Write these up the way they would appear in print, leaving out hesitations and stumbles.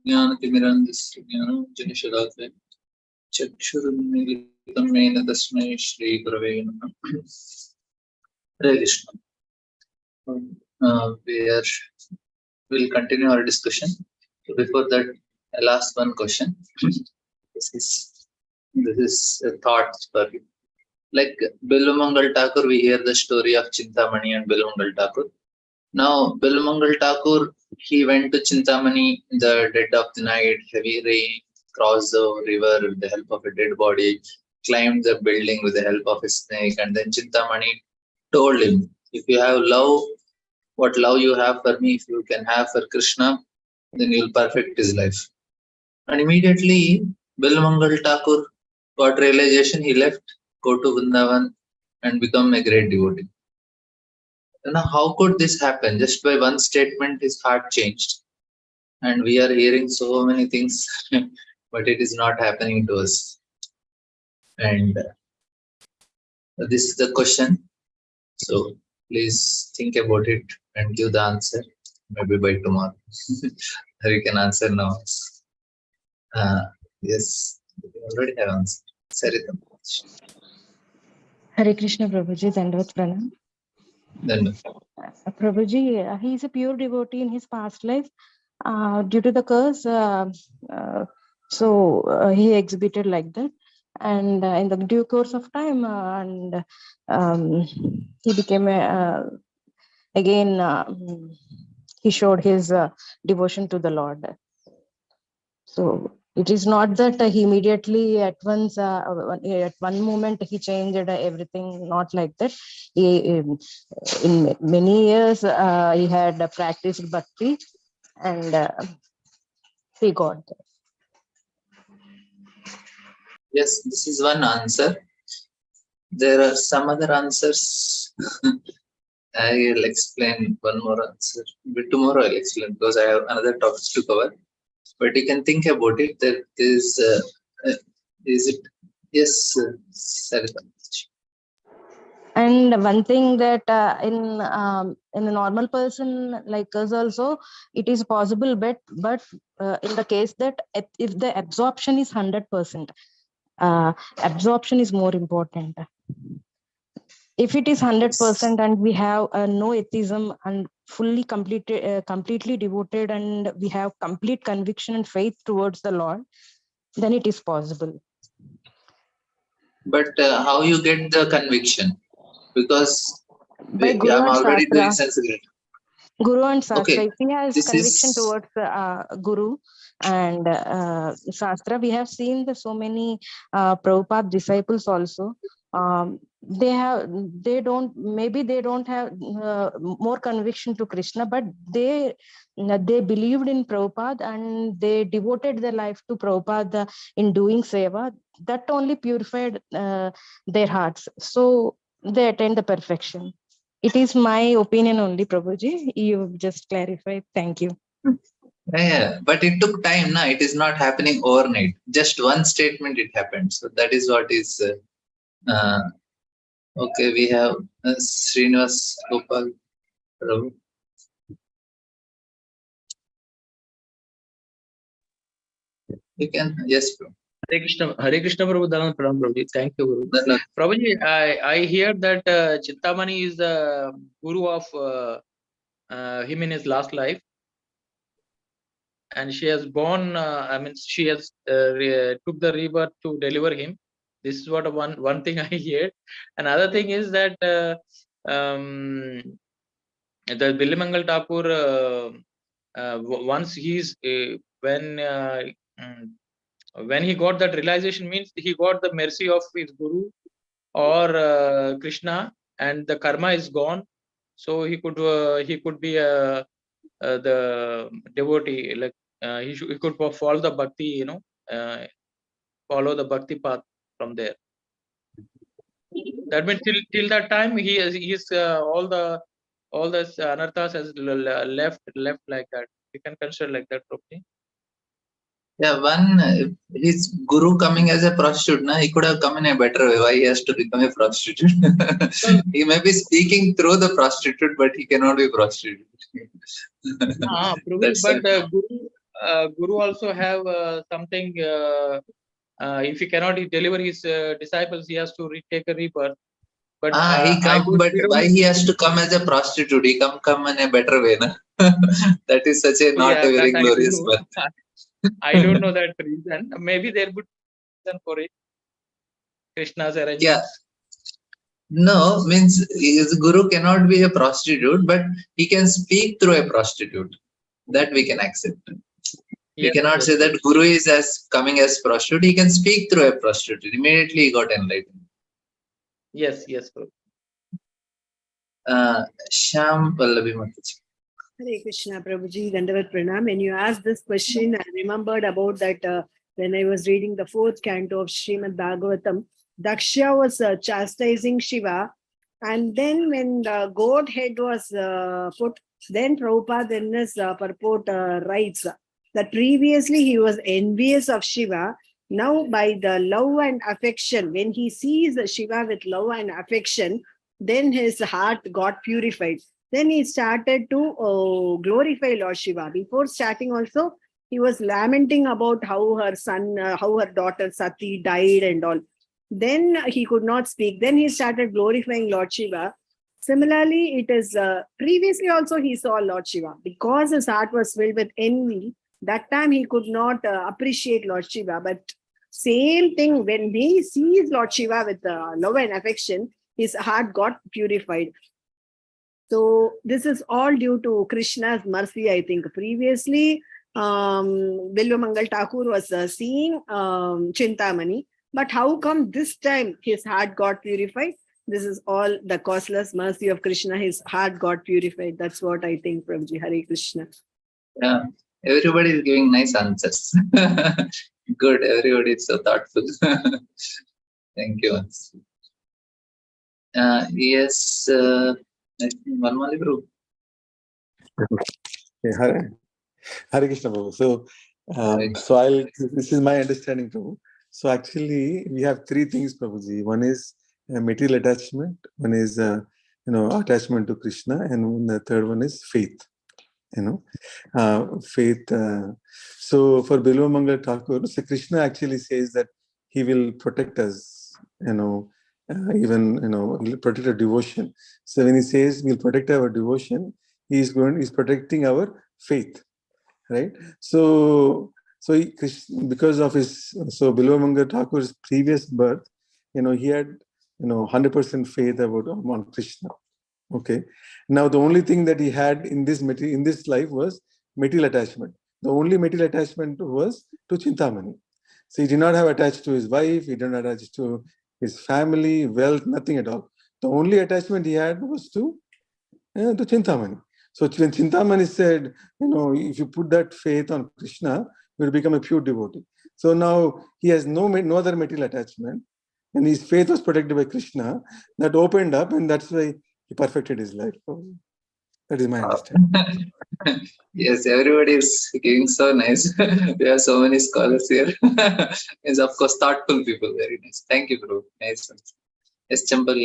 ज्ञानतिमिरान्धस्य चक्षुरुन्मीलितं येन तस्मै श्रीगुरवे नमः. Hare Krishna. We'll continue our discussion. So before that, I'll ask one question. This is a thought for you. Like Bilumangal Thakur, we hear the story of Chintamani and Bilumangal Thakur. Now, Bilumangal Thakur, he went to Chintamani in the dead of the night, heavy rain, crossed the river with the help of a dead body, climbed the building with the help of a snake, and then Chintamani told him, if you have love, what love you have for me, if you can have for Krishna, then you'll perfect his life. And immediately, Bilumangal Thakur got realization, he left, go to Vrindavan and become a great devotee. Now, how could this happen? Just by one statement, his heart changed. And we are hearing so many things, but it is not happening to us. And this is the question. So please think about it and give the answer. Maybe by tomorrow. Or you can answer now. Yes, we already have answered. Sarita. Hare Krishna Prabhuji, Dandavat Pranam. Prabhuji, he is a pure devotee in his past life. Due to the curse, he exhibited like that. And in the due course of time, he became he showed his devotion to the Lord. So it is not that he immediately at once, at one moment he changed everything, not like that. In many years, he had practiced bhakti and he got that. Yes, this is one answer. There are some other answers. I will explain one more answer. But tomorrow I'll explain because I have another topics to cover. But you can think about it. There is it? Yes, Sarita. And one thing that in a normal person like us also, it is possible, but in the case that if the absorption is 100%, absorption is more important. If it is 100% and we have no atheism and completely devoted and we have complete conviction and faith towards the Lord, then it is possible. But how you get the conviction? Because by Guru I'm and already Shastra. doing Sanskrit. Guru and Shastra. Okay. If he has conviction towards Guru and Shastra, we have seen so many Prabhupada disciples also. They don't have more conviction to Krishna, but they believed in Prabhupada and they devoted their life to Prabhupada in doing seva. That only purified their hearts. So they attained the perfection. It is my opinion only, Prabhuji. You just clarified. Thank you. Yeah, but it took time. Na? It is not happening overnight. Just one statement it happened. So that is what is... okay, we have Srinivas Gopal Prabhu. You can, yes, Prabhu. Hare Krishna Prabhu, Prabhuji. Thank you, Guru. Prabhuji, I hear that Chintamani is the guru of him in his last life. And she has gone, she has took the river to deliver him. This is what one thing I hear. Another thing is that the Bilumangal Thakur, once he's when he got that realization, means he got the mercy of his guru or Krishna, and the karma is gone. So he could be the devotee, like he could follow the bhakti, follow the bhakti path from there. That means till that time he is all the anarthas has left like that. We can consider like that, probably. Yeah, one, his guru coming as a prostitute, na, he could have come in a better way. Why he has to become a prostitute? He may be speaking through the prostitute, but he cannot be prostitute. Prabhuji, That's but it. Guru also have something. If he cannot deliver his disciples, he has to retake a rebirth. But He I come, don't. but We don't. why he has to come as a prostitute? He come in a better way, na? That is such a Oh, not yeah, a that very I don't glorious know. birth. I don't know that reason. Maybe there would be reason for it. Krishna's Yeah, arrangement. no, means his guru cannot be a prostitute, but he can speak through a prostitute. That we can accept. We Yes, cannot yes, say yes. that guru is as coming as prostitute. He can speak through a prostitute. Immediately he got enlightened. Yes, yes, Prabhu. Sham Pallavi Mataji. Hare Krishna, Prabhuji, Dandavat Pranam. When you asked this question, I remembered about that when I was reading the fourth canto of Srimad Bhagavatam. Daksha was chastising Shiva. And then when the goat head was put, then Prabhupada in his purport writes that previously he was envious of Shiva. Now by the love and affection, when he sees Shiva with love and affection, then his heart got purified. Then he started to glorify Lord Shiva. Before starting also, he was lamenting about how her son, how her daughter Sati died and all. Then he could not speak. Then he started glorifying Lord Shiva. Similarly, it is previously also he saw Lord Shiva. Because his heart was filled with envy, that time he could not appreciate Lord Shiva. But same thing, when he sees Lord Shiva with love and affection, his heart got purified. So this is all due to Krishna's mercy, I think. Previously, Bilvamangal Thakur was seeing Chintamani, but how come this time his heart got purified? This is all the causeless mercy of Krishna. His heart got purified. That's what I think, Prabhuji. Hare Krishna. Yeah, everybody is giving nice answers. Good, everybody is so thoughtful. Thank you. Yes, I think Vanmali Group. Hare Krishna Prabhu. This is my understanding, Prabhu. So actually, we have three things, Prabhuji. One is material attachment, one is attachment to Krishna, and the third one is faith. Faith. So for Bilva Mangal Thakur, so Krishna actually says that he will protect us. He'll protect our devotion. So when he says we'll protect our devotion, he's protecting our faith, right? So because of his Bilva Mangal Thakur's previous birth, he had 100% faith on Krishna. Okay. Now the only thing that he had in this life was material attachment. The only material attachment was to Chintamani. So he did not have attached to his wife, he did not attach to his family, wealth, nothing at all. The only attachment he had was to Chintamani. So when Chintamani said, if you put that faith on Krishna, you will become a pure devotee. So now he has no other material attachment, and his faith was protected by Krishna. That opened up, and that's why he perfected his life. That is my understanding. Yes, everybody is giving so nice. We have so many scholars here. Yes, of course, thoughtful people. Very nice. Thank you, bro. Nice. Yes, Champal.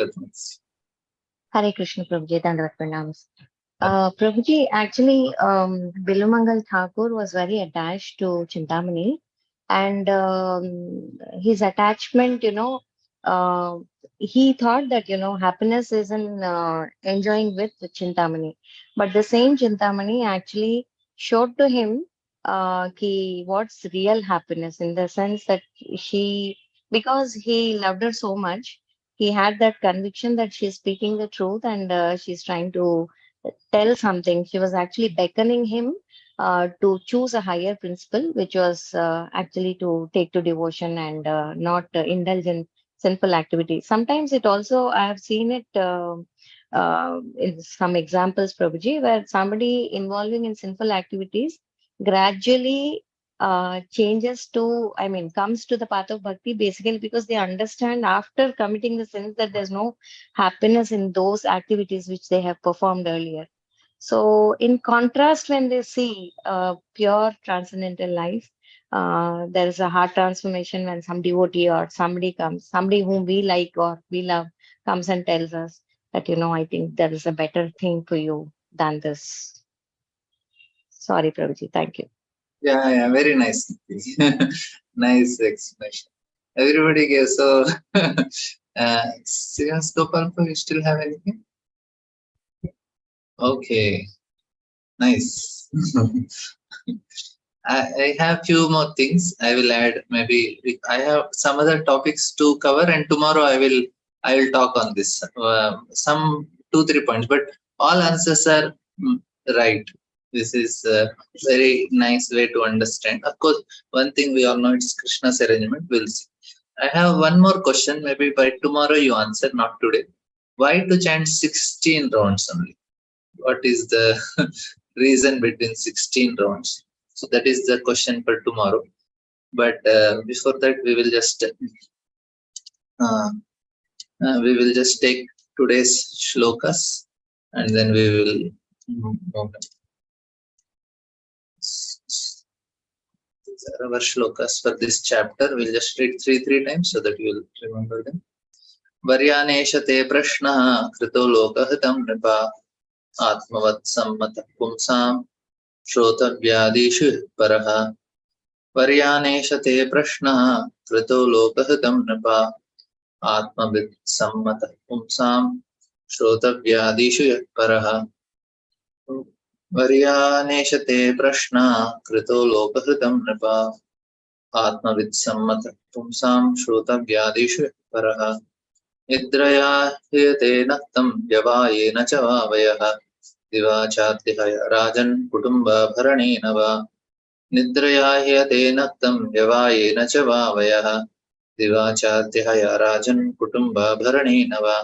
Hare Krishna Prabhuji, Dandavat Pranams. Prabhuji, actually, Bilumangal Thakur was very attached to Chintamani, and his attachment, he thought that, happiness is in enjoying with Chintamani. But the same Chintamani actually showed to him what's real happiness, in the sense that because he loved her so much, he had that conviction that she's speaking the truth, and she's trying to tell something. She was actually beckoning him to choose a higher principle, which was actually to take to devotion and not indulge in sinful activities. Sometimes it also, I have seen it in some examples, Prabhuji, where somebody involving in sinful activities gradually comes to the path of bhakti, basically because they understand after committing the sins that there's no happiness in those activities which they have performed earlier. So in contrast, when they see pure transcendental life, there is a heart transformation when some devotee or somebody comes, somebody whom we like or we love comes and tells us that, I think there is a better thing for you than this. Sorry, Prabhuji. Thank you. Yeah, very nice. Nice explanation. Everybody gave so. Serious Gopal, you still have anything? Okay, nice. I have few more things. I will add. Maybe I have some other topics to cover, and tomorrow I will talk on this. Some 2-3 points, but all answers are right. This is a very nice way to understand. Of course, one thing we all know, it's Krishna's arrangement. We'll see. I have one more question. Maybe by tomorrow you answer, not today. Why to chant 16 rounds only? What is the reason between 16 rounds? So that is the question for tomorrow. But before that, we will just take today's shlokas, and then we will move on. These are our shlokas for this chapter. We'll just read three times so that you will remember them. Varyaneshate prashna krito lokahitam nipa atmavat sammatah pumsam श्रोतव्यादिषु परः वर्यानेशते प्रश्नः कृतो लोकहितं नृपा आत्मवित् सम्मतः पुंसां श्रोतव्यादिषु परः वर्यानेशते प्रश्नः कृतो लोकहितं नृपा आत्मवित् सम्मतः पुंसां श्रोतव्यादिषु परः निद्रया ह्रियते नक्तं व्यवायेन च वावयः दिवाचात्यहय राजन् कुटुम्बभरणेन वा निद्रया ह्रियते नक्तं व्यवायेन च वावयः दिवाचात्यहय राजन् कुटुम्बभरणेन वा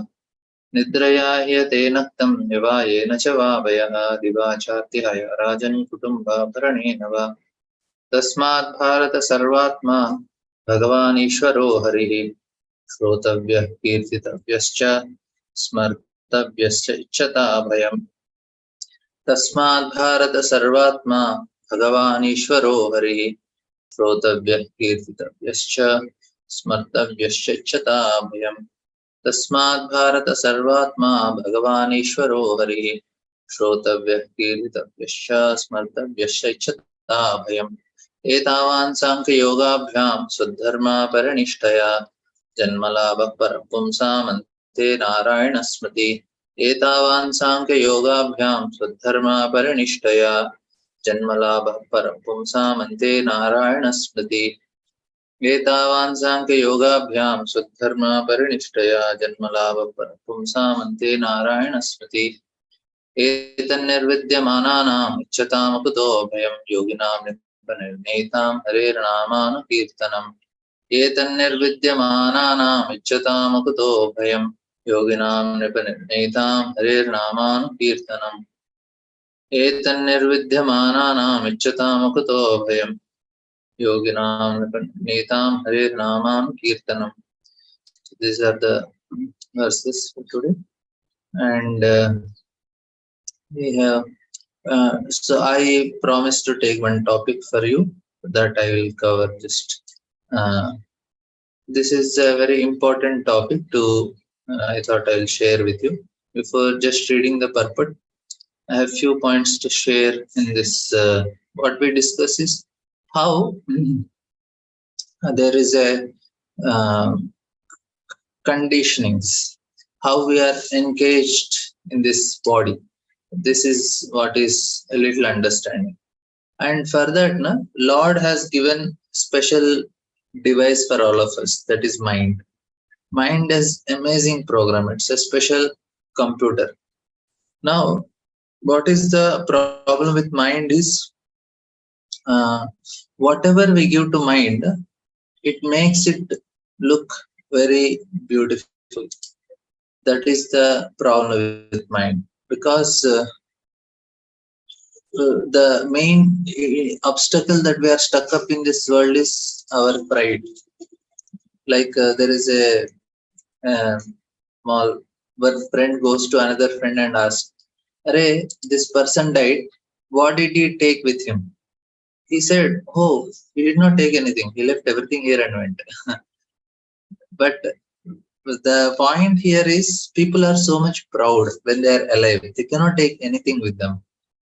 निद्रया ह्रियते नक्तं व्यवायेन च वावयः दिवाचात्यहय राजन् कुटुम्बभरणेन वा तस्मात् भारत सर्वात्मा भगवान् ईश्वरो हरिः श्रोतव्यः कीर्तितव्यश्च स्मर्तव्यश्च इच्छता भयम् तस्मात् भारत सर्वात्मा भगवान् ईश्वरो हरिः श्रोतव्यः कीर्तितव्यश्च स्मर्तव्यश्च इच्छता भयम् तस्मात् भारत सर्वात्मा भगवान् ईश्वरो हरिः श्रोतव्यः कीर्तितव्यश्च स्मर्तव्यश्च इच्छता भयम् एतावान् साङ्ख्ययोगाभ्यां स्वधर्मापरिनिष्ठया जन्मलाभः परपुंसामन्ते नारायणस्मृति एतावान् साङ्ख्ययोगाभ्यां स्वधर्मापरिनिष्ठया जन्मलाभः परपुंसामन्ते नारायणस्मृति एतावान् साङ्ख्ययोगाभ्यां स्वधर्मापरिनिष्ठया जन्मलाभः परपुंसामन्ते नारायणस्मृति एतन्निर्विद्यमानानाम् इच्छतामकुतो भयं योगिनां निपनिर्णेतां हरेर्नामानुकीर्तनम् एतन्निर्विद्यमानानाम् इच्छतामकुतो भयं योगिनां निपनिर्णेतां हरेर्नामानुकीर्तनम् एतन्निर्विद्यमानानाम् इच्छतामकुतो भयं योगिनां निपनिर्णेतां हरेर्नामानुकीर्तनम्. These are the verses for today, and we have so I promised to take one topic for you that I will cover just this is a very important topic to I thought I'll share with you. Before just reading the purport, I have few points to share in this. What we discuss is how there is a conditionings, how we are engaged in this body. This is what is a little understanding. And for that, Lord has given special device for all of us, that is mind. Mind is amazing program. It's a special computer. Now, what is the problem with mind is whatever we give to mind, it makes it look very beautiful. That is the problem with mind, because the main obstacle that we are stuck up in this world is our pride. Like there is a small one friend goes to another friend and asks, Arey, this person died. What did he take with him? He said, oh, he did not take anything. He left everything here and went. But the point here is people are so much proud when they are alive. They cannot take anything with them.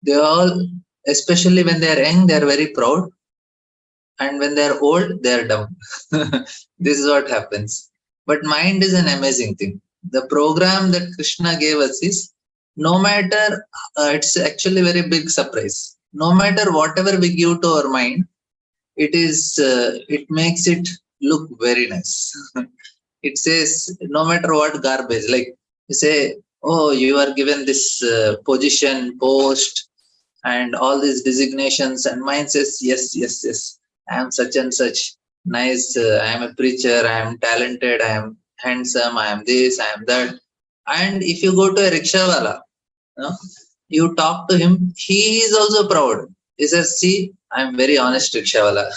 They all, especially when they are young, they are very proud. And when they are old, they are dumb. This is what happens. But mind is an amazing thing. The program that Krishna gave us is no matter, it's actually very big surprise. No matter whatever we give to our mind, it makes it look very nice. It says no matter what garbage, like you say, oh, you are given this position, post, and all these designations, and mine says yes, yes, yes, I am such and such nice, I am a preacher, I am talented, I am handsome, I am this, I am that. And if you go to a rickshawala, you know, you talk to him, he is also proud. He says, see, I am very honest rickshawala.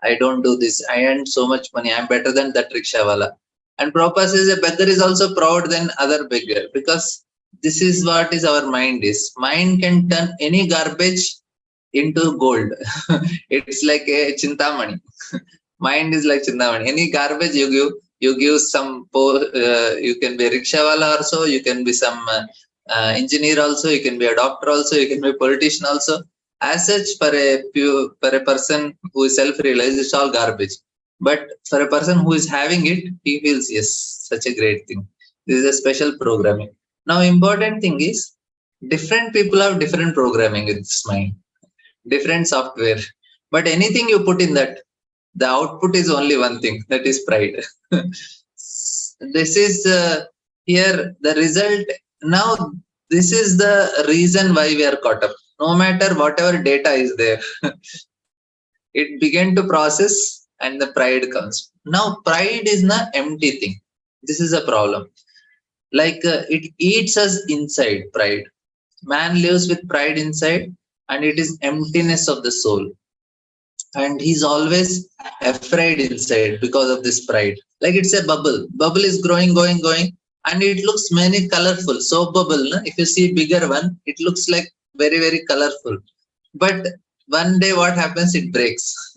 I don't do this. I earn so much money. I am better than that rickshawala. And Prabhupada says a beggar is also proud than other beggar, because this is what is our mind is. Mind can turn any garbage into gold. It's like a chintamani. Mind is like chintamani. Any garbage you give some, you can be a rickshawala also, you can be some engineer also, you can be a doctor also, you can be a politician also. As such, for a person who is self-realized, it's all garbage. But for a person who is having it, he feels, yes, such a great thing. This is a special programming. Now, important thing is, different people have different programming in this mind, different software. But anything you put in that, the output is only one thing, that is pride. This is here the result. Now, this is the reason why we are caught up. No matter whatever data is there, it began to process and the pride comes. Now, pride is not empty thing. This is a problem. Like it eats us inside, pride. Man lives with pride inside, and it is emptiness of the soul. And he's always afraid inside because of this pride. Like it's a bubble. Bubble is growing, going, and it looks many colorful. Soap bubble, no? If you see bigger one, it looks like very, very colorful. But one day what happens? It breaks.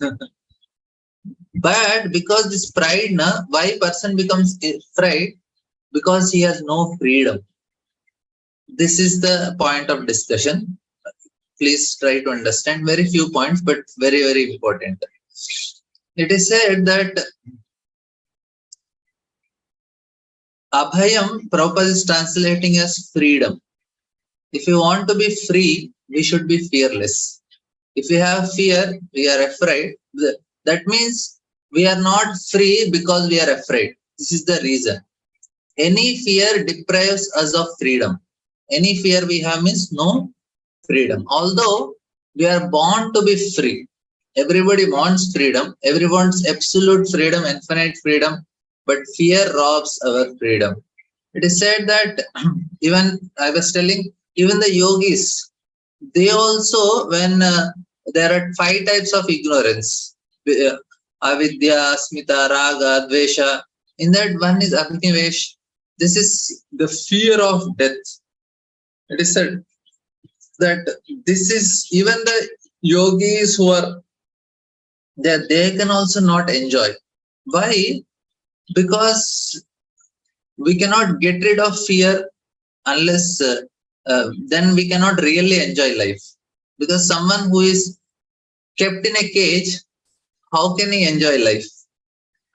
But because this pride, why person becomes afraid? Because he has no freedom. This is the point of discussion. Please try to understand. Very few points, but very, very important. It is said that Abhayam, Prabhupada is translating as freedom. If you want to be free, we should be fearless. If we have fear, we are afraid. That means we are not free because we are afraid. This is the reason. Any fear deprives us of freedom. Any fear we have means no freedom. Although we are born to be free. Everybody wants freedom. Everyone wants absolute freedom, infinite freedom. But fear robs our freedom. It is said that even I was telling, even the yogis, they also, when there are 5 types of ignorance, avidya, smita, raga, dvesha. In that one is abhinivesh. This is the fear of death. It is said that this is even the yogis who are there, they can also not enjoy. Why? Because we cannot get rid of fear unless then we cannot really enjoy life. Because someone who is kept in a cage, how can he enjoy life?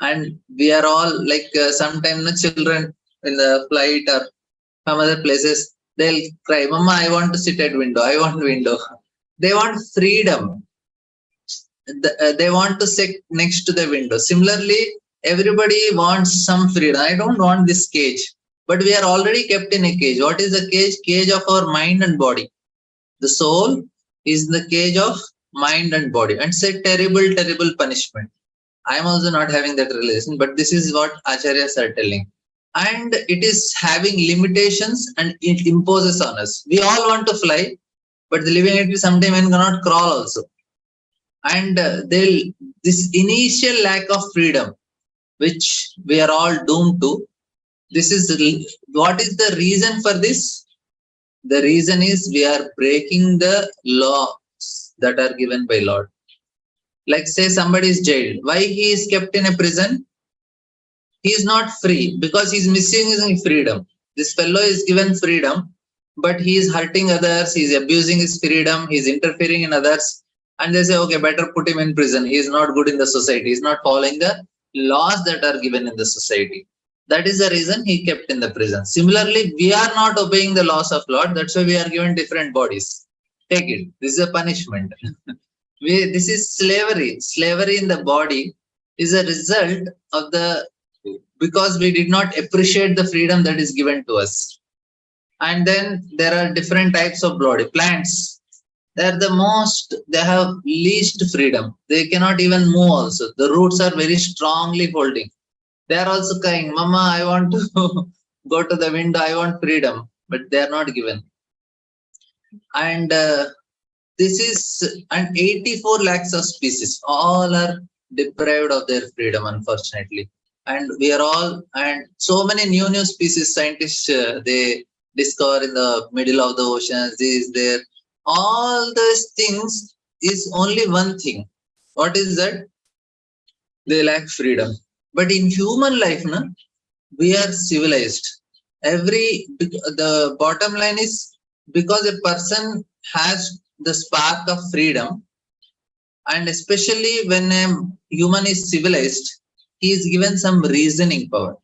And we are all like sometimes the children in the flight or some other places, they'll cry, Mama, I want to sit at window. I want window. They want freedom. They want to sit next to the window. Similarly, everybody wants some freedom. I don't want this cage. But we are already kept in a cage. What is the cage? Cage of our mind and body. The soul is the cage of mind and body. And it's a terrible, terrible punishment. I am also not having that relation, but this is what acharyas are telling. And it is having limitations and it imposes on us. We all want to fly, but the living entity sometimes cannot crawl also. And this initial lack of freedom, which we are all doomed to, this is what is the reason for this? The reason is we are breaking the laws that are given by Lord. Like say somebody is jailed. Why he is kept in a prison? He is not free because he is misusing his freedom. This fellow is given freedom, but he is hurting others, he is abusing his freedom, he is interfering in others. And they say, okay, better put him in prison. He is not good in the society. He is not following the laws that are given in the society. That is the reason he kept in the prison. Similarly, we are not obeying the laws of Lord. That's why we are given different bodies. Take it. This is a punishment. This is slavery. Slavery in the body is a result of because we did not appreciate the freedom that is given to us. And then there are different types of body. Plants, they have least freedom. They cannot even move also. The roots are very strongly holding. They are also crying, Mama, I want to go to the window, I want freedom, but they are not given. And and 84 lakhs of species, all are deprived of their freedom, unfortunately. And we are all, and so many new species scientists, they discover in the middle of the oceans, there. All those things is only one thing. What is that? They lack freedom. But in human life, we are civilized. The bottom line is because a person has the spark of freedom, and especially when a human is civilized, he is given some reasoning power.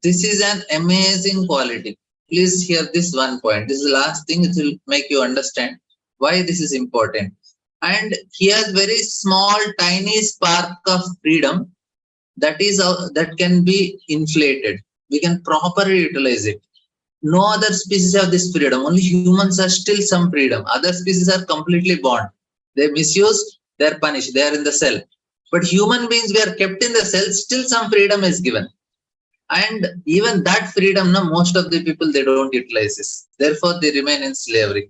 This is an amazing quality. Please hear this one point. This is the last thing. It will make you understand why this is important. And he has very small, tiny spark of freedom that can be inflated. We can properly utilize it. No other species have this freedom. Only humans have still some freedom. Other species are completely bound. They misuse, they are punished. They are in the cell. But human beings, we are kept in the cell. Still some freedom is given. And even that freedom, most of the people, they don't utilize this. Therefore, they remain in slavery.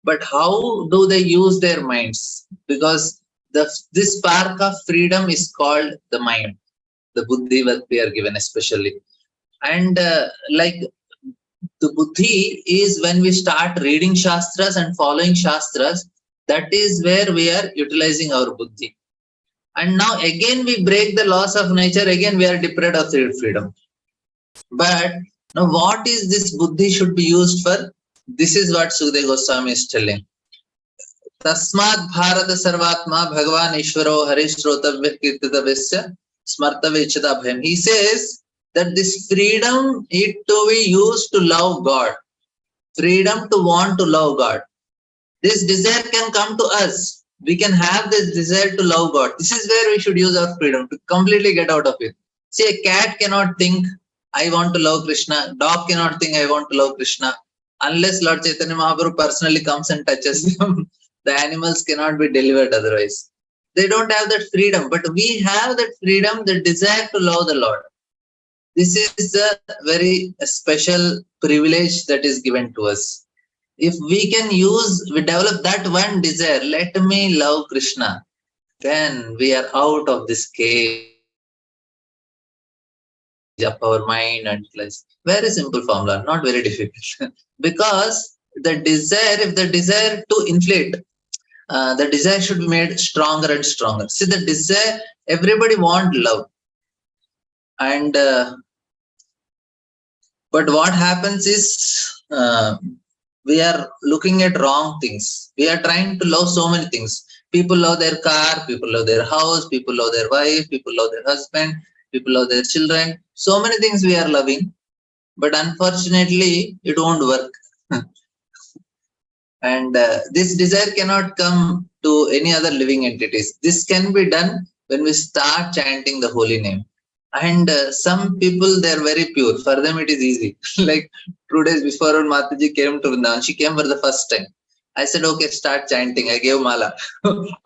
But how do they use their minds? Because this spark of freedom is called the mind. The buddhi that we are given especially. And the buddhi is when we start reading shastras and following shastras, that is where we are utilizing our buddhi. And now again we break the laws of nature, again we are deprived of freedom. But now what is this buddhi should be used for? This is what Sukadeva Goswami is telling. Tasmat Bharata Sarvatma Bhagavan Ishvaro Harishtrotavya Kirtitavasya Smartavechata Bhayam. He says that this freedom is to be used to love God. Freedom to want to love God. This desire can come to us. We can have this desire to love God. This is where we should use our freedom to completely get out of it. See, a cat cannot think, I want to love Krishna. Dog cannot think, I want to love Krishna. Unless Lord Chaitanya Mahaprabhu personally comes and touches them, the animals cannot be delivered otherwise. They don't have that freedom, but we have that freedom, the desire to love the Lord. This is a very special privilege that is given to us. If we develop that one desire, let me love Krishna, then we are out of this cage of our mind and life. Very simple formula, not very difficult. Because the desire to inflate, the desire should be made stronger and stronger. See, the desire, everybody wants love. And but what happens is we are looking at wrong things. We are trying to love so many things. People love their car, people love their house, people love their wife, people love their husband, people love their children. So many things we are loving, but unfortunately, it won't work. And this desire cannot come to any other living entities. This can be done when we start chanting the holy name. And some people, they're very pure. For them, it is easy. Like 2 days before when Mataji came to Vrindavan, she came for the first time. I said, okay, start chanting. I gave mala,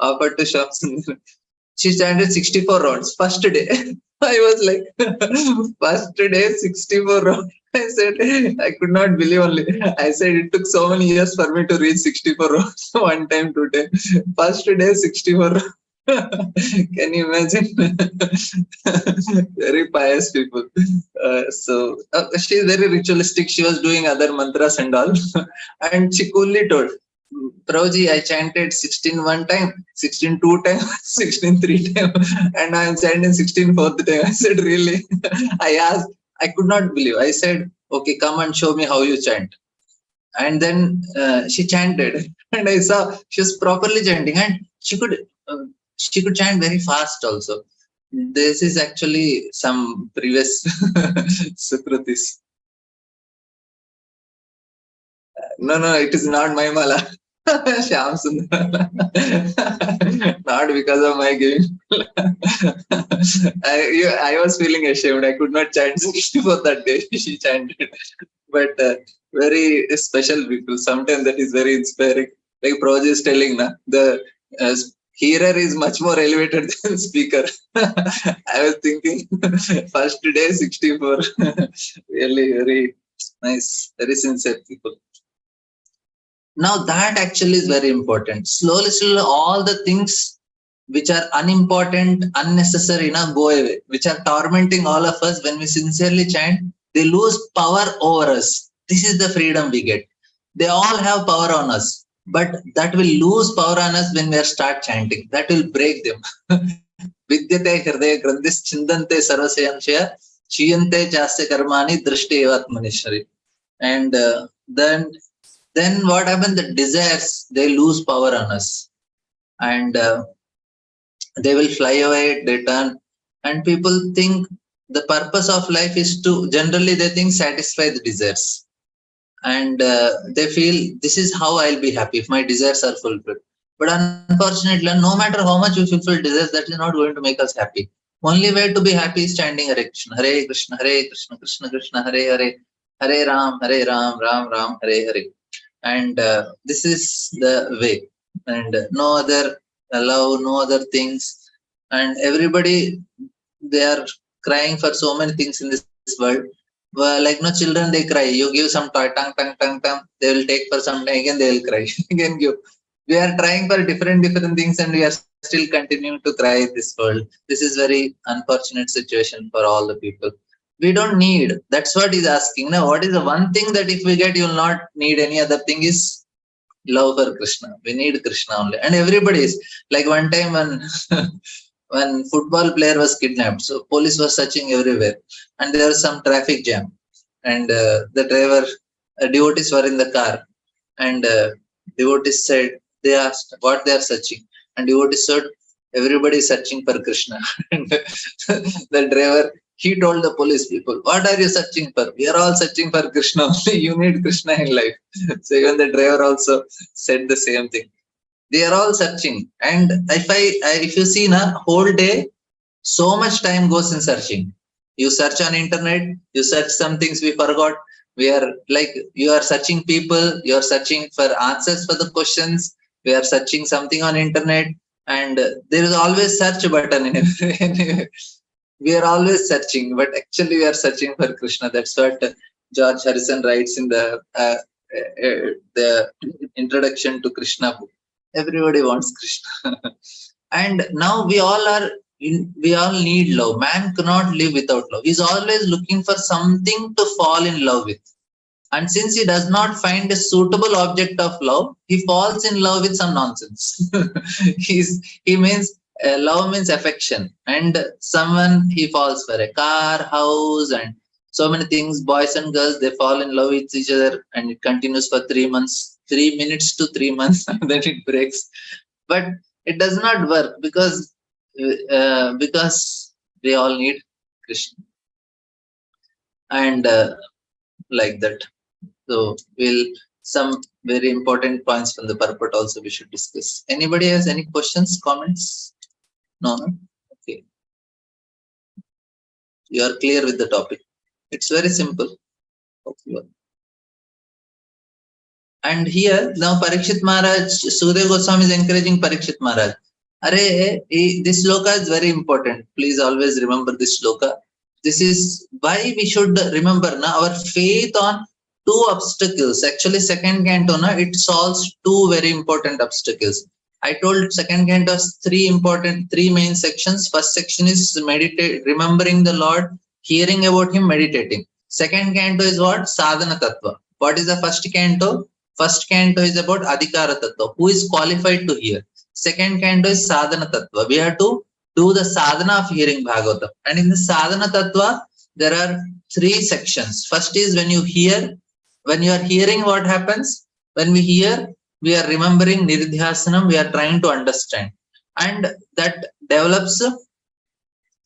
offered to Shamsundar. She chanted 64 rounds. First day, I was like, first day, 64 rounds. I said, I could not believe only. I said, it took so many years for me to reach 64 rounds. One time, 2 times. First day, 64 rounds. Can you imagine? Very pious people. She's very ritualistic. She was doing other mantras and all. And she coolly told, Prabhuji, I chanted 16 one time, 16 two times, 16 three times, and I am chanting 16 fourth time. I said, really? I asked, I could not believe. I said, okay, come and show me how you chant. And then she chanted, and I saw she was properly chanting, and she could chant very fast also. This is actually some previous Sukrutis. No, it is not my mala. Shyam Sundar. Not because of my giving. I was feeling ashamed. I could not chant 64 that day. She chanted. But very special people. Sometimes that is very inspiring. Like Prabhuji is telling, na, the hearer is much more elevated than speaker. I was thinking, first day 64. Really very nice, very sincere people. Now that actually is very important. Slowly, all the things which are unimportant, unnecessary, go away, which are tormenting all of us when we sincerely chant, they lose power over us. This is the freedom we get. They all have power on us, but that will lose power on us when we start chanting. That will break them. Vidyate hridaya grandhis chindante sarvasayanshaya chiyante chasya karmani drishti evatmanishari. And then what happens? The desires, they lose power on us, and they will fly away, they turn. And people think the purpose of life is to, generally they think, satisfy the desires. And they feel this is how I'll be happy if my desires are fulfilled. But unfortunately, no matter how much we fulfill desires, that is not going to make us happy. Only way to be happy is chanting Hare Krishna, Krishna, Krishna Krishna, Hare Hare, Hare Ram, Ram Ram, Hare Hare. And this is the way, and no other love, no other things. And everybody, they are crying for so many things in this world. Well, like no children, they cry. You give some toy, tang, they will take for some time, again they will cry. Again give. We are trying for different things, and we are still continuing to cry in this world. This is very unfortunate situation for all the people. We don't need. That's what he's asking. Now, what is the one thing that if we get, you'll not need any other thing is love for Krishna. We need Krishna only. And everybody is. Like one time when football player was kidnapped, so police was searching everywhere. And there was some traffic jam. And the driver, devotees were in the car. And devotees said, they asked what they are searching. And devotees said, everybody is searching for Krishna. And the driver, he told the police people, what are you searching for? We are all searching for Krishna. Only you need Krishna in life. So even the driver also said the same thing. They are all searching. And if you see na whole day, so much time goes in searching. You search on internet, you search some things we forgot. We are like, you are searching people, you are searching for answers for the questions. We are searching something on internet, and there is always search button in it. We are always searching, but actually we are searching for Krishna. That's what George Harrison writes in the introduction to Krishna book. Everybody wants Krishna. And now we all need love. Man cannot live without love. He's always looking for something to fall in love with. And since he does not find a suitable object of love, he falls in love with some nonsense. Love means affection, and someone, he falls for a car, house, and so many things. Boys and girls, they fall in love with each other, and it continues for 3 months, 3 minutes to 3 months, and then it breaks. But it does not work because we all need Krishna, and like that. So some very important points from the purport also we should discuss. Anybody has any questions, comments? No? Okay. You are clear with the topic. It's very simple. Okay. And here now Parikshit Maharaj, Sukadeva Goswami is encouraging Parikshit Maharaj. This shloka is very important. Please always remember this shloka. This is why we should remember now our faith on 2 obstacles. Actually, second canto, it solves 2 very important obstacles. I told second canto has three main sections. First section is remembering the Lord, hearing about him, meditating. Second canto is what? Sadhana Tattva. What is the first canto? First canto is about Adhikara Tattva, who is qualified to hear. Second canto is Sadhana Tattva. We have to do the sadhana of hearing Bhagavatam. And in the Sadhana Tattva, there are three sections. First is when you hear, when you are hearing, what happens? When we hear, we are remembering Niridhyasanam, we are trying to understand. And that develops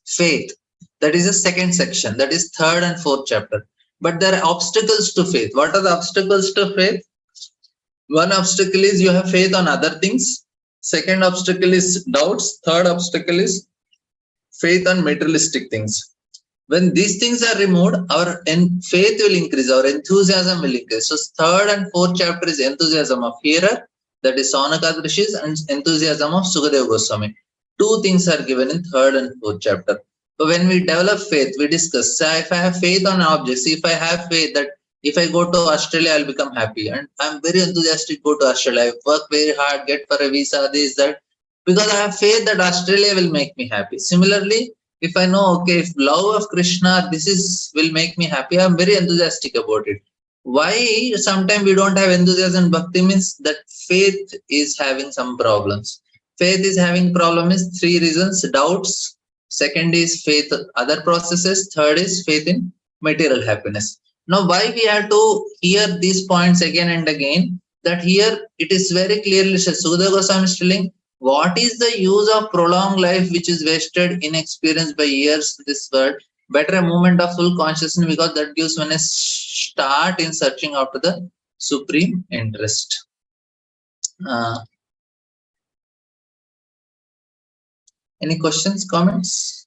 faith. That is the second section. That is third and fourth chapter. But there are obstacles to faith. What are the obstacles to faith? One obstacle is you have faith on other things. Second obstacle is doubts. Third obstacle is faith on materialistic things. When these things are removed, our faith will increase, our enthusiasm will increase. So third and fourth chapter is enthusiasm of hearer, that is Saunaka Rishis, and enthusiasm of Sukadeva Goswami. Two things are given in third and fourth chapter. So when we develop faith, we discuss, if I have faith on objects, if I have faith that if I go to Australia, I'll become happy. And I'm very enthusiastic to go to Australia. I work very hard, get for a visa, this, that, because I have faith that Australia will make me happy. Similarly, if I know, okay, if love of Krishna, will make me happy, I'm very enthusiastic about it. Why sometimes we don't have enthusiasm? Bhakti means that faith is having some problems. Faith is having problem is three reasons: doubts. Second is faith other processes. Third is faith in material happiness. Now, why we have to hear these points again and again? That here it is very clearly said. Sukadeva Goswami is telling, what is the use of prolonged life which is wasted in experience by years in this world? Better a moment of full consciousness, because that gives one a start in searching after the supreme interest. Any questions, comments?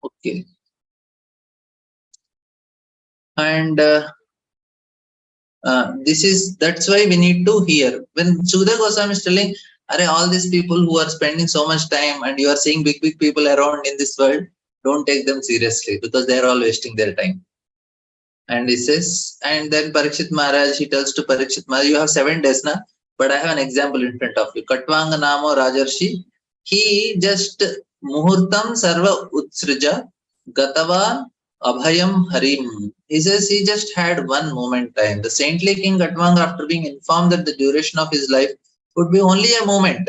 Okay. And that's why we need to hear. When Sukadeva Goswami is telling, all these people who are spending so much time and you are seeing big people around in this world, don't take them seriously, because they are all wasting their time. And he says, and then Parikshit Maharaj, he tells to Parikshit Maharaj, you have 7 days now, but I have an example in front of you. Katvanga Namo Rajarshi, he just Muhurtam Sarva Utsrija Gatavan Abhayam Harim. He says he just had one moment time. The saintly king Katvanga, after being informed that the duration of his life would be only a moment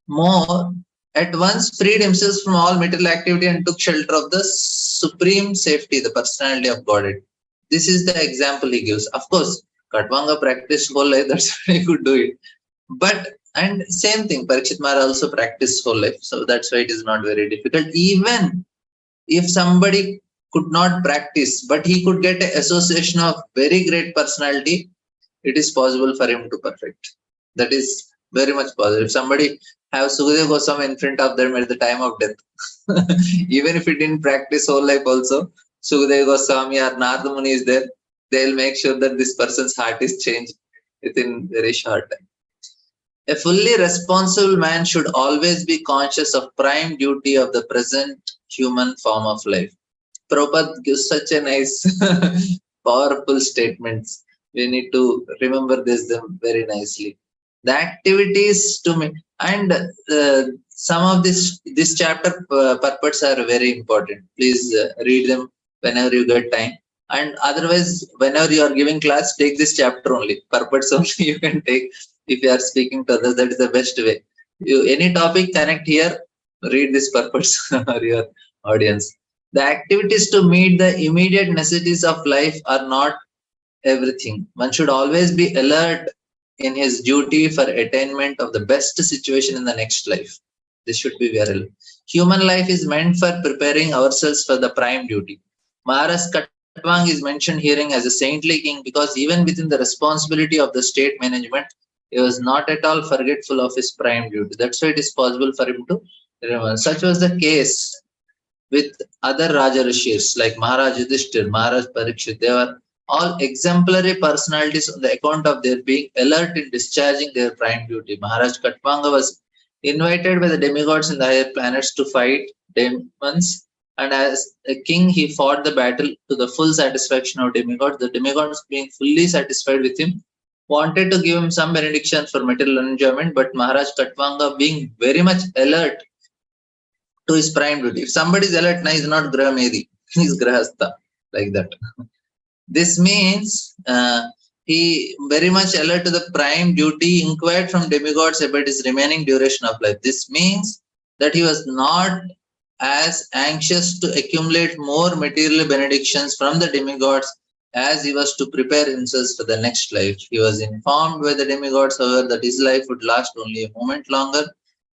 more, at once freed himself from all material activity and took shelter of the supreme safety, the personality of Godhead. This is the example he gives. Of course, Katvanga practiced whole life, that's why he could do it. But, and same thing, Parikshit Maharaj also practiced whole life. So that's why it is not very difficult. Even if somebody could not practice, but he could get an association of very great personality, it is possible for him to perfect. That is very much possible. If somebody have Sukadeva Goswami in front of them at the time of death, even if he didn't practice whole life also, Sukadeva Goswami or Narada Muni is there, they'll make sure that this person's heart is changed within very short time. A fully responsible man should always be conscious of prime duty of the present human form of life. Prabhupada gives such a nice, powerful statements. We need to remember them very nicely. The activities to me, and some of this chapter purports are very important. Please read them whenever you get time. And otherwise, whenever you are giving class, take this chapter only. Purports only you can take. If you are speaking to others, that is the best way. Any topic, connect here, read this purports or your audience. The activities to meet the immediate necessities of life are not everything. One should always be alert in his duty for attainment of the best situation in the next life. This should be very alert. Human life is meant for preparing ourselves for the prime duty. Maharaj Katvang is mentioned herein as a saintly king, because even within the responsibility of the state management, he was not at all forgetful of his prime duty. That's why it is possible for him to remember. Such was the case with other Raja Rishis like Maharaj Yudhishthir, Maharaj Parikshit. They were all exemplary personalities on the account of their being alert in discharging their prime duty. Maharaj Katvanga was invited by the demigods in the higher planets to fight demons, and as a king he fought the battle to the full satisfaction of demigods. The demigods being fully satisfied with him, wanted to give him some benediction for material enjoyment, but Maharaj Katvanga, being very much alert to his prime duty. If somebody is alert, now he's not Grahamedi, he's Grahastha, like that. This means he very much alert to the prime duty, inquired from demigods about his remaining duration of life. This means that he was not as anxious to accumulate more material benedictions from the demigods as he was to prepare himself for the next life. He was informed by the demigods, however, that his life would last only a moment longer.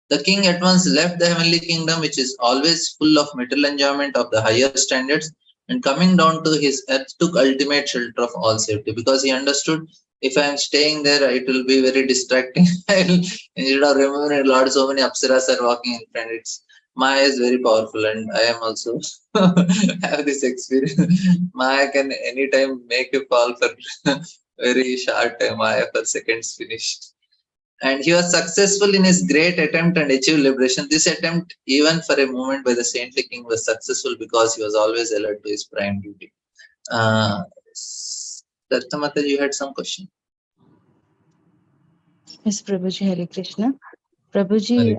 The king at once left the heavenly kingdom, which is always full of material enjoyment of the higher standards, and coming down to his earth took ultimate shelter of all safety, because he understood, if I am staying there, it will be very distracting. Instead of remembering Lord, so many apsaras are walking in front. It's Maya is very powerful, and I am also have this experience. Maya can anytime make you fall for very short time. Maya for seconds finished. And he was successful in his great attempt and achieved liberation. This attempt, even for a moment by the saintly king, was successful because he was always alert to his prime duty. Dattamata, you had some question? Yes, Prabhuji, Hare Krishna. Prabhuji,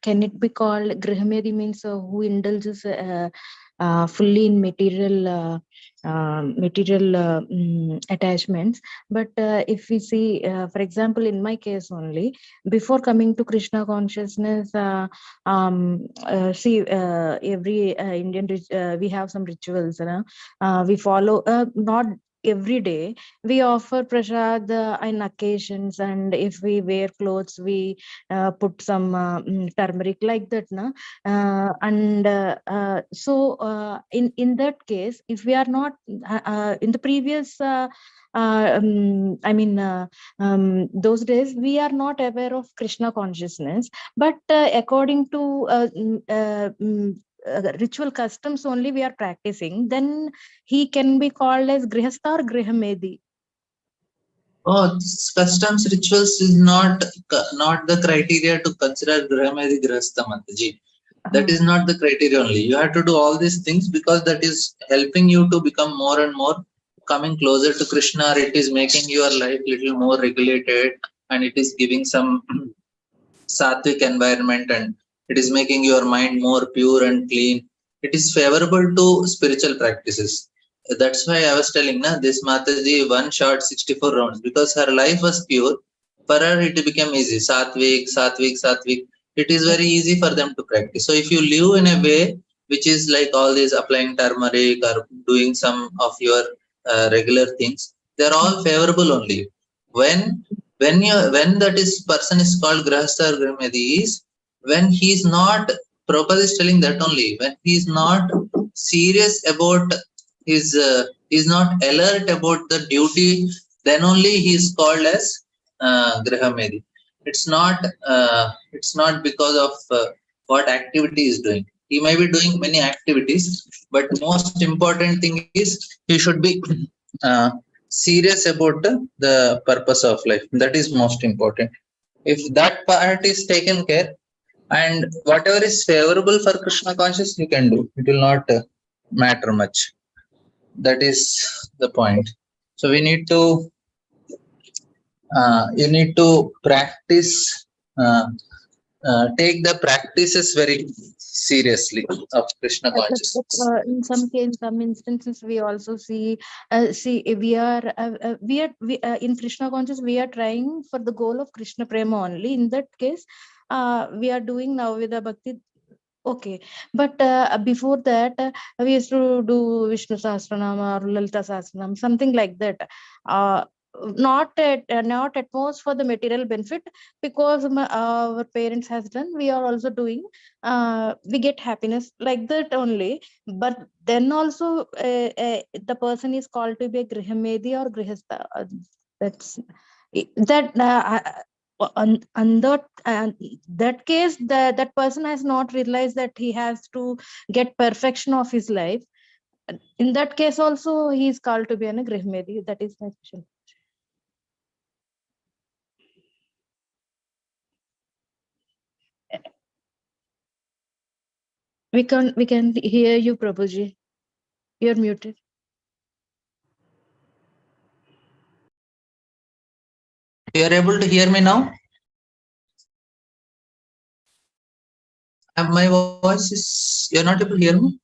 can it be called Grahamedi means who indulges fully in material attachments? But if we see, for example, in my case only, before coming to Krishna consciousness, see, every Indian, we have some rituals, we follow, not every day we offer prasad in occasions, and if we wear clothes we put some turmeric like that, so in that case, if we are not in the previous those days we are not aware of Krishna consciousness, but according to ritual customs only we are practicing, then he can be called as grahastar or grahamedi. Oh, customs rituals is not the criteria to consider Grahamedi Grahastha, Mataji. That is not the criteria only. You have to do all these things because that is helping you to become more and more coming closer to Krishna. Or it is making your life little more regulated, and it is giving some sattvic environment, and it is making your mind more pure and clean. It is favorable to spiritual practices. That's why I was telling this Mataji one shot 64 rounds, because her life was pure. For her it became easy. Sattvic. It is very easy for them to practice. So if you live in a way which is like all these applying turmeric or doing some of your regular things, they're all favorable only. When that is person is called grahastha or grahmedi is when he is not, Prabhupada is telling that only, when he is not serious about his is not alert about the duty, then only he is called as grahamedi. It's not because of what activity he is doing. He may be doing many activities, but most important thing is he should be uh, serious about the purpose of life. That is most important. If that part is taken care, and whatever is favorable for Krishna conscious, you can do. It will not matter much. That is the point. So we need to you need to practice, take the practices very seriously of Krishna consciousness. In some instances we also see we in Krishna conscious we are trying for the goal of Krishna prema only. In that case we are doing now with the bhakti. Okay, but before that, we used to do Vishnu Sahasranama or Lalita Sahasranam, something like that. Not at most for the material benefit, because our parents has done. We are also doing. We get happiness like that only. But then also, the person is called to be a Grihamedi or Grihastha. That's that. On that case, that person has not realized that he has to get perfection of his life. In that case also he is called to be an grihmedi. That is my question. We can hear you, Prabhuji. You're muted. You are able to hear me now? My voice is, you're not able to hear me?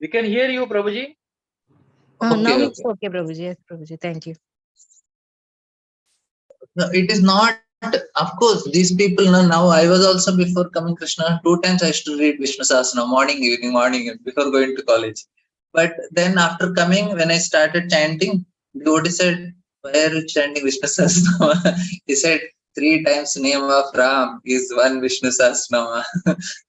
We can hear you, Prabhuji. Now Okay, it's okay, Prabhuji. Yes, Prabhuji. Thank you. No, it is not. Of course, these people now. I was also before coming Krishna. 2 times I used to read Vishnu Sahasranam, morning, evening, before going to college. But then after coming, when I started chanting, devotee said, "Why are you chanting Vishnu Sahasranam?" He said, 3 times name of Ram is one Vishnu Sahasranam.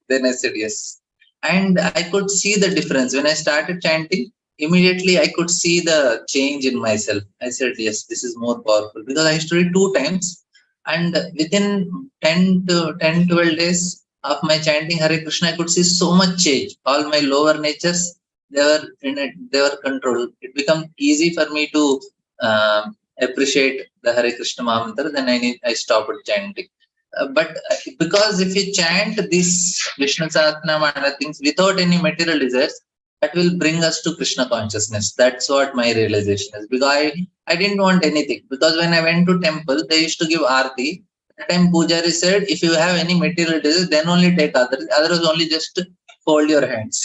Then I said yes, and I could see the difference when I started chanting. Immediately I could see the change in myself. I said, yes, this is more powerful, because I used to read 2 times, and within 12 days of my chanting Hare Krishna, I could see so much change. All my lower natures, they were in it, they were controlled. It became easy for me to appreciate the Hare Krishna Mahamantra. Then I stopped chanting. But because if you chant this Vishnu Sahasranam and other things without any material desires, that will bring us to Krishna consciousness. That's what my realization is. Because I didn't want anything. Because when I went to temple, they used to give aarti. That time Pujari said, if you have any material desires, then only take others. Otherwise, only just fold your hands.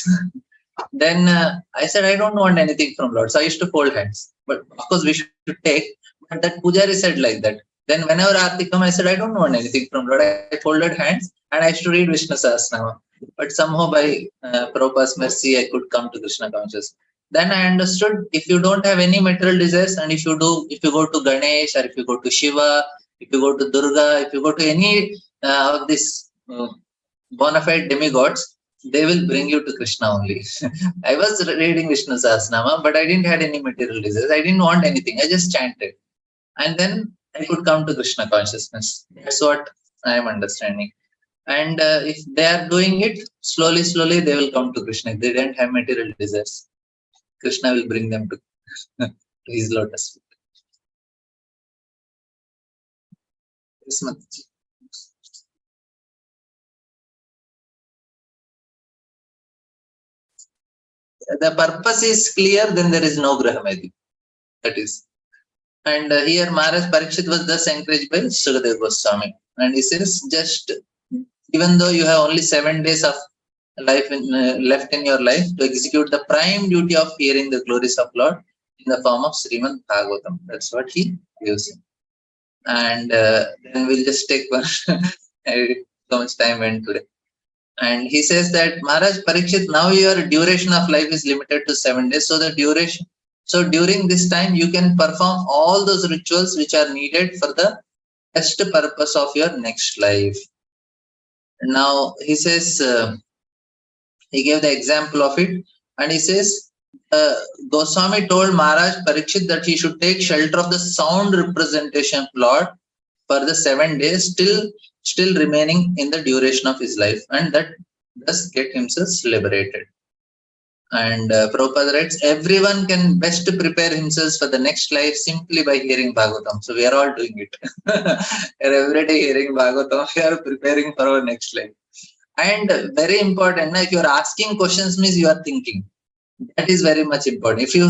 Then I said, I don't want anything from Lord. So I used to fold hands. But of course, we should take. But that Pujari said like that. Then whenever aarti come, I said, I don't want anything from Lord. I folded hands and I used to read Vishnu Sahasranama. But somehow by Prabhupada's mercy, I could come to Krishna consciousness. Then I understood, if you don't have any material desires, and if you go to Ganesh, or if you go to Shiva, if you go to Durga, if you go to any of these bona fide demigods, they will bring you to Krishna only. I was reading Vishnu Sahasranama, but I didn't have any material desires. I didn't want anything. I just chanted. And then I could come to Krishna consciousness. That's what I am understanding. And if they are doing it slowly, they will come to Krishna. If they don't have material desires, Krishna will bring them to his lotus feet. Yes, Mataji. The purpose is clear, then there is no grahamedi. That is. And here Maharaj Parikshit was thus encouraged by Sukadeva Goswami. And he says, just even though you have only 7 days of life left in your life, to execute the prime duty of hearing the glories of Lord in the form of Srimad Bhagavatam. That's what he gives him. And then we'll just take one. So much time went today. And he says that Maharaj Parikshit, now your duration of life is limited to 7 days. So during this time, you can perform all those rituals which are needed for the best purpose of your next life. Now he says, he gave the example of it, and he says, Goswami told Maharaj Parikshit that he should take shelter of the sound representation of Lord for the 7 days, still remaining in the duration of his life, and that thus get himself liberated. And Prabhupada writes, everyone can best prepare himself for the next life simply by hearing Bhagavatam. So we are all doing it. We are every day hearing Bhagavatam. We are preparing for our next life. And very important, if you are asking questions, means you are thinking. That is very much important. If you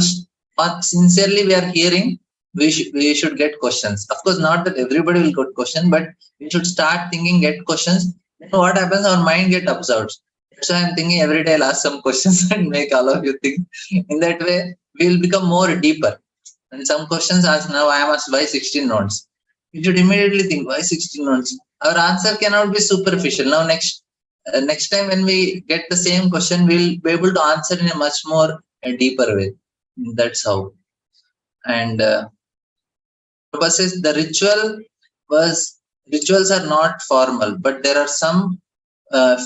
sincerely we are hearing, we should get questions. Of course, not that everybody will get questions, but we should start thinking, get questions. Then what happens? Our mind get absorbed. That's why I'm thinking every day I'll ask some questions and make all of you think. In that way, we will become more deeper. And some questions asked, now I am asked why 16 nodes. You should immediately think, why 16 nodes? Our answer cannot be superficial. Now next time when we get the same question, we'll be able to answer in a much more deeper way. That's how. And Prabhupada says the rituals are not formal, but there are some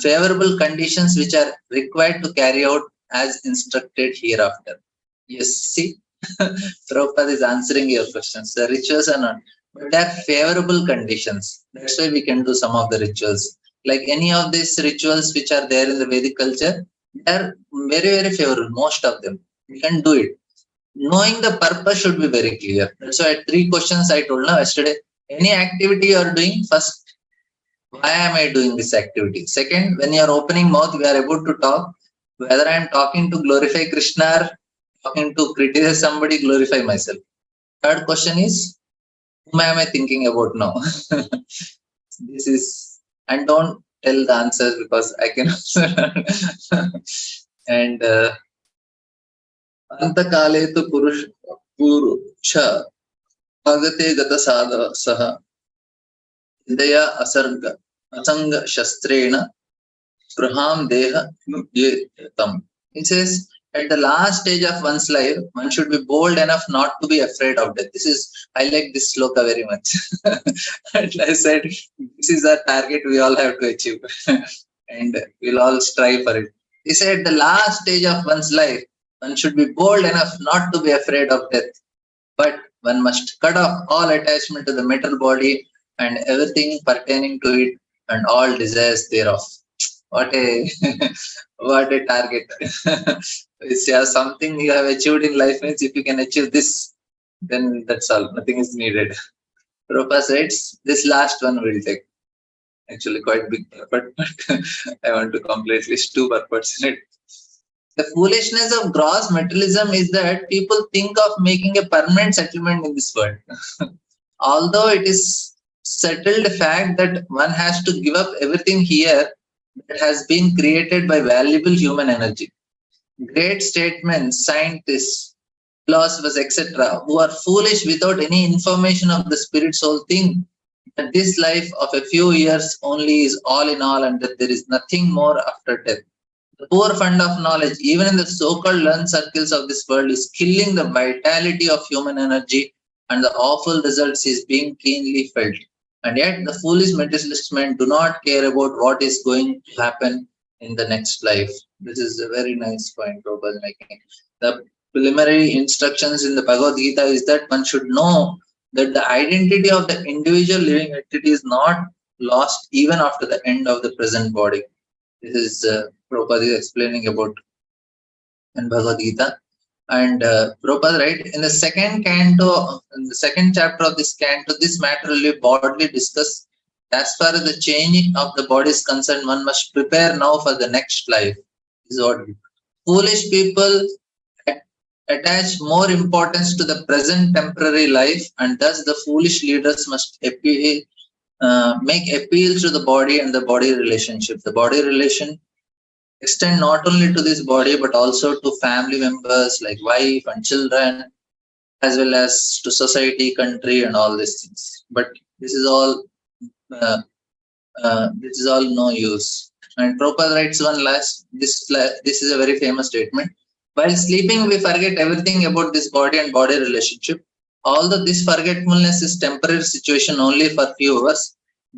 favorable conditions which are required to carry out as instructed hereafter. Yes, see, Prabhupada is answering your questions. The rituals are not, but they are favorable conditions. That's why we can do some of the rituals. Like any of these rituals which are there in the Vedic culture, they are very, very favorable, most of them. We can do it. Knowing the purpose should be very clear. That's why 3 questions I told now yesterday. Any activity you are doing, first, why am I doing this activity? Second, when you are opening mouth, we are able to talk. Whether I am talking to glorify Krishna, talking to criticize somebody, glorify myself. Third question is, whom am I thinking about now? This is, and don't tell the answers because I can and Antakale tu Purusha Agate Gata Saha Hidaya Asanga Shastrena Spraham Deha Tam. It says, at the last stage of one's life, one should be bold enough not to be afraid of death. I like this sloka very much. And I said, this is our target we all have to achieve. And we'll all strive for it. He said, at the last stage of one's life, one should be bold enough not to be afraid of death. But one must cut off all attachment to the material body and everything pertaining to it and all desires thereof. What a what a target. It's something you have achieved in life means if you can achieve this, then that's all. Nothing is needed. Prabhupada says this last one will take. Actually quite big purport, but I want to complete at least 2 purports in it. The foolishness of gross materialism is that people think of making a permanent settlement in this world. Although it is settled fact that one has to give up everything here that has been created by valuable human energy. Great statements, scientists, philosophers, etc., who are foolish without any information of the spirit soul think that this life of a few years only is all in all and that there is nothing more after death. The poor fund of knowledge, even in the so-called learned circles of this world, is killing the vitality of human energy and the awful results is being keenly felt. And yet the foolish materialist men do not care about what is going to happen in the next life. This is a very nice point Prabhupada is making. The preliminary instructions in the Bhagavad Gita is that one should know that the identity of the individual living entity is not lost even after the end of the present body. This is Prabhupada is explaining about in Bhagavad Gita. And Prabhupada, right, in the second canto, in the second chapter of this canto, this matter will be broadly discussed. As far as the changing of the body is concerned, one must prepare now for the next life. This is what foolish people attach more importance to the present temporary life, and thus the foolish leaders must make appeals to the body and the body relationship. The body relation extend not only to this body but also to family members like wife and children, as well as to society, country, and all these things. But this is all no use. And Prabhupada writes one last. This is a very famous statement. While sleeping, we forget everything about this body and body relationship. Although this forgetfulness is temporary situation only for few hours,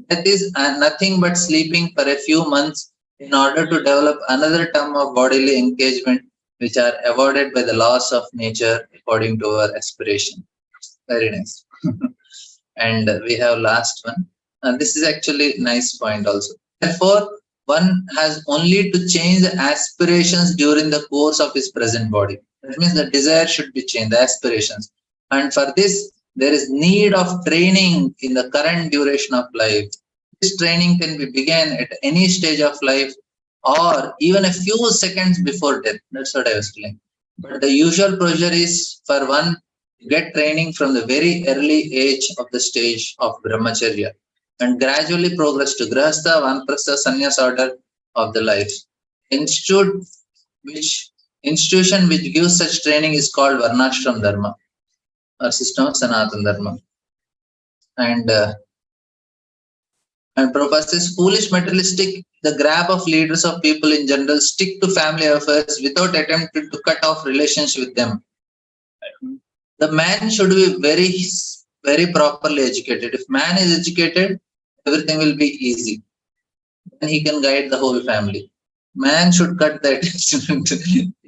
death is nothing but sleeping for a few months in order to develop another term of bodily engagement, which are avoided by the laws of nature according to our aspiration. Very nice. And we have last one. And this is actually nice point also. Therefore, one has only to change the aspirations during the course of his present body. That means the desire should be changed, the aspirations. And for this, there is need of training in the current duration of life. This training can be begun at any stage of life or even a few seconds before death. That's what I was telling. But the usual procedure is for one to get training from the very early age of the stage of brahmacharya and gradually progress to grahastha, vanprastha, sannyas order of the life. Institution which gives such training is called varnashram dharma or system of sanatana dharma. And Prabhupada says, foolish materialistic, the grab of leaders of people in general stick to family affairs without attempting to cut off relations with them. The man should be very, very properly educated. If man is educated, everything will be easy. Then he can guide the whole family. Man should cut the attachment.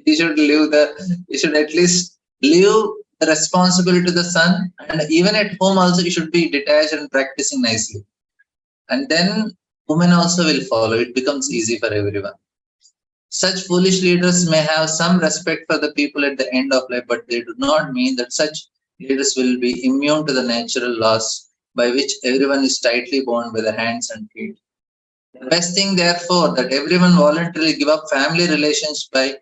He should at least leave the responsibility to the son, and even at home also he should be detached and practicing nicely. And then women also will follow. It becomes easy for everyone. Such foolish leaders may have some respect for the people at the end of life, but they do not mean that such leaders will be immune to the natural laws by which everyone is tightly bound by the hands and feet. The best thing, therefore, that everyone voluntarily give up family relations by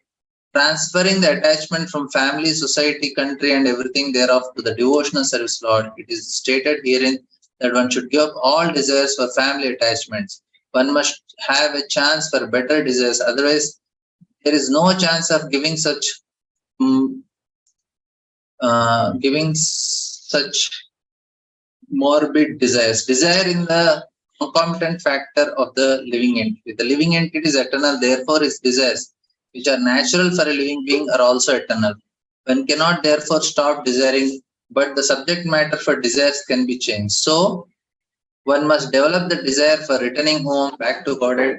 transferring the attachment from family, society, country, and everything thereof to the devotional service Lord. It is stated herein that one should give up all desires for family attachments. One must have a chance for better desires. Otherwise, there is no chance of giving such morbid desires. Desire in the concomitant factor of the living entity. The living entity is eternal, therefore its desires, which are natural for a living being, are also eternal. One cannot therefore stop desiring, but the subject matter for desires can be changed. So, one must develop the desire for returning home back to Godhead,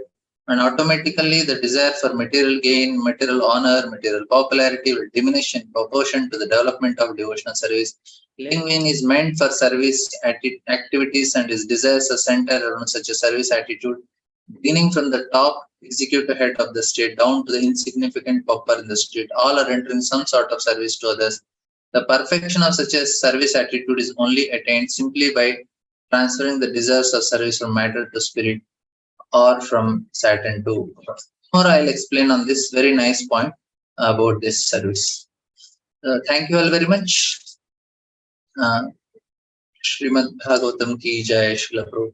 and automatically the desire for material gain, material honor, material popularity will diminish in proportion to the development of devotional service. Living being is meant for service activities, and his desires are centered around such a service attitude, beginning from the top executive head of the state down to the insignificant pauper in the street. All are entering some sort of service to others. The perfection of such a service attitude is only attained simply by transferring the desires of service from matter to spirit, or from Saturn to Earth. More I'll explain on this very nice point about this service. Thank you all very much. Srimad Bhagavatam ki jai, Srila Prabhupada.